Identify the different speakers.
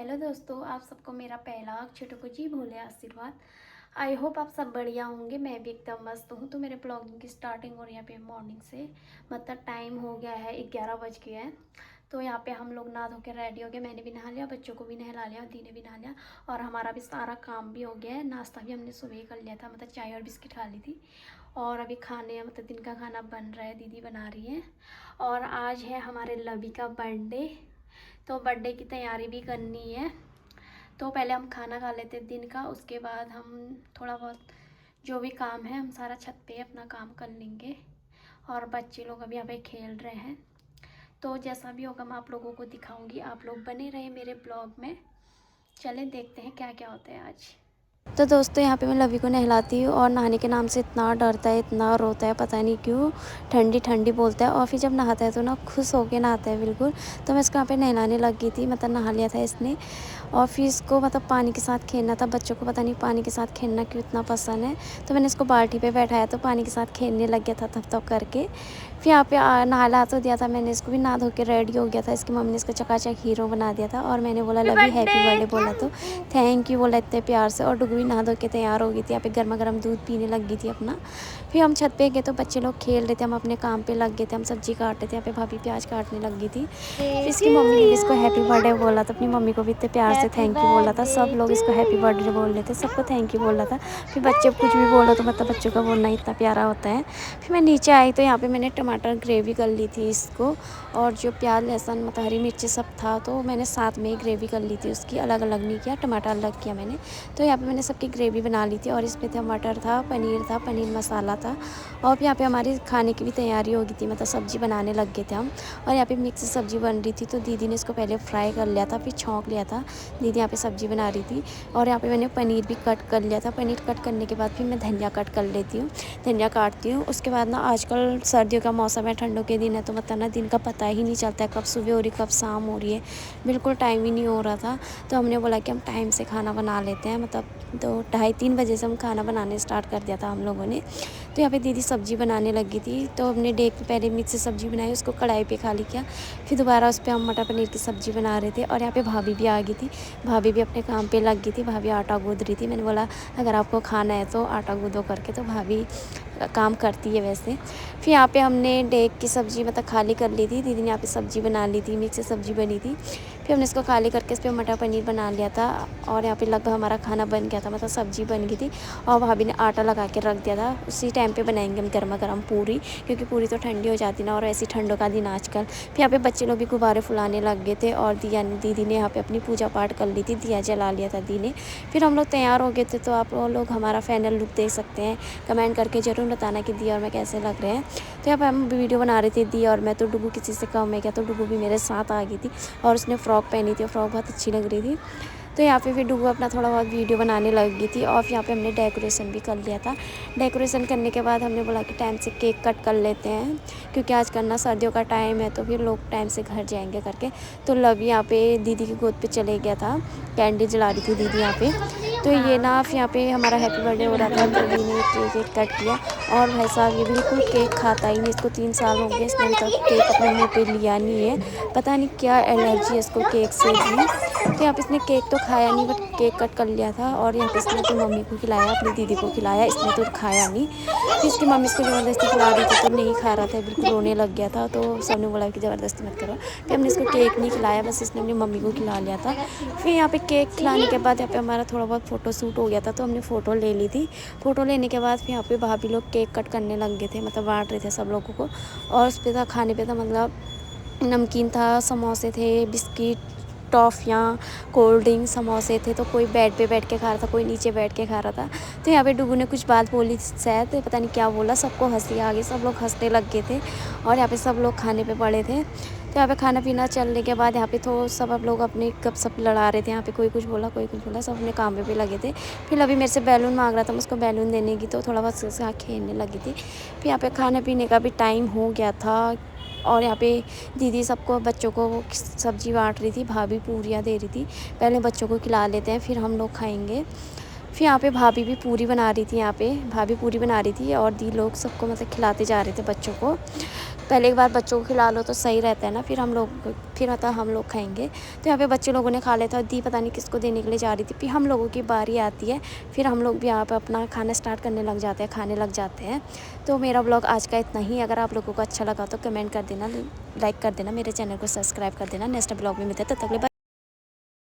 Speaker 1: Hello दोस्तों, आप सबको मेरा पहला छोटू जी भोले आशीर्वाद। आई होप आप सब बढ़िया होंगे। मैं भी एकदम मस्त हूँ। तो मेरे ब्लॉगिंग की स्टार्टिंग और यहाँ पे मॉर्निंग से मतलब टाइम हो गया है 11 बज गया है। तो यहाँ पे हम लोग नहा धो के रेडी हो गए। मैंने भी नहा लिया, बच्चों को भी नहला लिया, दी ने भी नहा लिया और हमारा भी सारा काम भी हो गया है। नाश्ता भी हमने सुबह ही कर लिया था, मतलब चाय और बिस्किट खा ली थी। और अभी खाने मतलब दिन का खाना बन रहा है, दीदी बना रही है। और आज है हमारे लवी का बर्थडे, तो बर्थडे की तैयारी भी करनी है। तो पहले हम खाना खा लेते हैं दिन का, उसके बाद हम थोड़ा बहुत जो भी काम है हम सारा छत पे अपना काम कर लेंगे। और बच्चे लोग अभी यहाँ पे खेल रहे हैं। तो जैसा भी होगा मैं आप लोगों को दिखाऊंगी, आप लोग बने रहे मेरे ब्लॉग में। चलें देखते हैं क्या क्या होता है आज। तो दोस्तों यहाँ पे मैं लवी को नहलाती हूँ और नहाने के नाम से इतना डरता है, इतना रोता है, पता नहीं क्यों। ठंडी ठंडी बोलता है और फिर जब नहाता है तो ना खुश होके नहाता है बिल्कुल। तो मैं इसको यहाँ पे नहलाने लग गई थी, मतलब नहा लिया था इसने। और फिर इसको मतलब पानी के साथ खेलना था। बच्चों को पता नहीं पानी के साथ खेलना क्यों इतना पसंद है। तो मैंने इसको बाल्टी पे बैठाया तो पानी के साथ खेलने लग गया था थप थप करके। फिर यहाँ पे नहाला तो दिया था मैंने इसको भी, नहा धो के रेडी हो गया था। इसकी मम्मी ने इसको चकाचक हीरो बना दिया था और मैंने बोला लवी हैप्पी बर्थडे बोला तो थैंक यू बोला इतने प्यार से। और डुगू भी नहा धो के तैयार हो गई थी, यहाँ पे गर्मा गर्म दूध पीने लग गई थी अपना। फिर हम छत पे गए तो बच्चे लोग खेल रहे थे, हम अपने काम पे लग गए थे। हम सब्जी काट रहे थे, यहाँ पे भाभी प्याज काटने लग गई थी। फिर इसकी मम्मी ने भी इसको हैप्पी बर्थडे बोला था, अपनी मम्मी को भी इतने प्यार से थैंक यू बोला था। सब लोग इसको हैप्पी बर्थडे बोल रहे थे, सबको थैंक यू बोला था। फिर बच्चे कुछ भी बोलो तो मतलब बच्चों का बोलना इतना प्यारा होता है। फिर मैं नीचे आई तो यहाँ पे मैंने टमाटर ग्रेवी कर ली थी इसको, और जो प्याज लहसुन मतलब हरी मिर्ची सब था तो मैंने साथ में ही ग्रेवी कर ली थी उसकी, अलग अलग नहीं किया, टमाटर अलग किया मैंने। तो यहाँ पे मैंने सबकी ग्रेवी बना ली थी और इसमें था मटर था, पनीर मसाला था। और यहाँ पे हमारी खाने की भी तैयारी हो गई थी, मतलब सब्ज़ी बनाने लग गए थे हम। और यहाँ पे मिक्स सब्ज़ी बन रही थी तो दीदी ने इसको पहले फ्राई कर लिया था, फिर छौंक लिया था। दीदी यहाँ पे सब्ज़ी बना रही थी और यहाँ पे मैंने पनीर भी कट कर लिया था। पनीर कट करने के बाद फिर मैं धनिया कट कर लेती हूँ, धनिया काटती हूँ। उसके बाद ना आजकल सर्दियों का मौसम है, ठंडों के दिन है, तो मतलब ना दिन का पता ही नहीं चलता है कब सुबह हो रही कब शाम हो रही है, बिल्कुल टाइम ही नहीं हो रहा था। तो हमने बोला कि हम टाइम से खाना बना लेते हैं, मतलब तो 2:30-3 बजे से हम खाना बनाने स्टार्ट कर दिया था हम लोगों ने। तो यहाँ पे दीदी सब्ज़ी बनाने लगी थी तो हमने डेग पे पहले मिक्स सब्ज़ी बनाई, उसको कढ़ाई पे खाली किया। फिर दोबारा उस पर हम मटर पनीर की सब्ज़ी बना रहे थे। और यहाँ पे भाभी भी आ गई थी, भाभी भी अपने काम पे लग गई थी। भाभी आटा गूँथ रही थी, मैंने बोला अगर आपको खाना है तो आटा गूँथो करके, तो भाभी काम करती है वैसे। फिर यहाँ पे हमने डेग की सब्ज़ी मतलब खाली कर ली थी, दीदी ने यहाँ पे सब्ज़ी बना ली थी, मिक्स सब्ज़ी बनी थी। फिर हमने इसको खाली करके इस पर मटर पनीर बना लिया था और यहाँ पे लगभग हमारा खाना बन गया था, मतलब सब्ज़ी बन गई थी। और भाभी ने आटा लगा के रख दिया था, उसी टाइम पे बनाएंगे हम गर्मा गर्म पूरी, क्योंकि पूरी तो ठंडी हो जाती ना, और ऐसी ठंडों का दिन आजकल। फिर यहाँ पे बच्चे लोग भी गुब्बारे फुलाने लग गए थे और दीदी ने यहाँ पे अपनी पूजा पाठ कर ली थी, दिया जला लिया था दी ने। फिर हम लोग तैयार हो गए थे, तो आप लोग हमारा फाइनल लुक देख सकते हैं। कमेंट करके ज़रूर बताना कि दी और मैं कैसे लग रहे हैं। तो यहाँ पर हम वीडियो बना रहे थे दी और मैं, तो डुगू किसी से कम है क्या, तो डुगू भी मेरे साथ आ गई थी और उसने फ़्रॉक पहनी थी, फ्रॉक बहुत अच्छी लग रही थी। तो यहाँ पे फिर डुगू अपना थोड़ा बहुत वीडियो बनाने लग गई थी। और फिर यहाँ पे हमने डेकोरेशन भी कर लिया था। डेकोरेशन करने के बाद हमने बोला कि टाइम से केक कट कर लेते हैं, क्योंकि आजकल ना सर्दियों का टाइम है तो फिर लोग टाइम से घर जाएंगे करके। तो लवी यहाँ पे दीदी की गोद पे चले गया था, कैंडल जला रही थी दीदी यहाँ पे। तो ये ना फिर यहाँ पे हमारा हैप्पी बर्थडे हो रहा था तो दी ने केक कट किया। और भाई साहब ये बिल्कुल केक खाता ही नहीं, इसको 3 साल हो गए, इसने अभी तक केक अपने मुँह पे लिया नहीं है, पता नहीं क्या एलर्जी है इसको केक से भी। तो यहाँ पे इसने केक तो खाया नहीं बट केक कट कर लिया था। और यहाँ पे इसने अपनी मम्मी को खिलाया, अपनी दीदी को खिलाया, इसने तो खाया नहीं। फिर इसकी मम्मी इसको ज़बरदस्ती खिला रही थी तो नहीं खा रहा था, बिल्कुल रोने लग गया था। तो सबने बोला कि ज़बरदस्ती मत करो। फिर हमने इसको केक नहीं खिलाया, बस इसने अपनी मम्मी को खिला लिया था। फिर यहाँ पे केक खिलाने के बाद यहाँ पे हमारा थोड़ा बहुत फ़ोटो शूट हो गया था, तो हमने फ़ोटो ले ली थी। फ़ोटो लेने के बाद फिर यहाँ पे भाभी लोग केक कट करने लग गए थे, मतलब बांट रहे थे सब लोगों को। और उस पर था खाने पे था, मतलब नमकीन था, समोसे थे, बिस्किट, टॉफ़ियाँ, कोल्ड ड्रिंक, समोसे थे। तो कोई बेड पे बैठ के खा रहा था, कोई नीचे बैठ के खा रहा था। तो यहाँ पे डुगू ने कुछ बात बोली शायद, पता नहीं क्या बोला, सबको हंसी आ गई, सब लोग हंसने लग गए थे। और यहाँ पे सब लोग खाने पे पड़े थे। तो यहाँ पे खाना पीना चलने के बाद यहाँ पे तो सब अब लोग अपने गपशप लड़ा रहे थे। यहाँ पे कोई कुछ बोला, कोई कुछ बोला, सब अपने काम पे भी लगे थे। फिर अभी मेरे से बैलून मांग रहा था, मैं उसको बैलून देने की, तो थोड़ा बहुत उसके साथ खेलने लगी थी। फिर यहाँ पे खाने पीने का भी टाइम हो गया था। और यहाँ पे दीदी सबको बच्चों को सब्ज़ी बांट रही थी, भाभी पूरियाँ दे रही थी। पहले बच्चों को खिला लेते हैं फिर हम लोग खाएंगे। फिर यहाँ पे भाभी भी पूरी बना रही थी, यहाँ पे भाभी पूरी बना रही थी और दी लोग सबको मतलब खिलाते जा रहे थे बच्चों को। पहले एक बार बच्चों को खिला लो तो सही रहता है ना, फिर हम लोग खाएंगे। तो यहाँ पे बच्चे लोगों ने खा लिया था और दी पता नहीं किसको देने के लिए जा रही थी। फिर हम लोगों की बारी आती है, फिर हम लोग भी यहाँ पे अपना खाना स्टार्ट करने लग जाते हैं, खाने लग जाते हैं। तो मेरा ब्लॉग आज का इतना ही। अगर आप लोगों को अच्छा लगा तो कमेंट कर देना, लाइक कर देना, मेरे चैनल को सब्सक्राइब कर देना। नेक्स्ट ब्लॉग में मिलते हैं, तब तक के लिए बाय।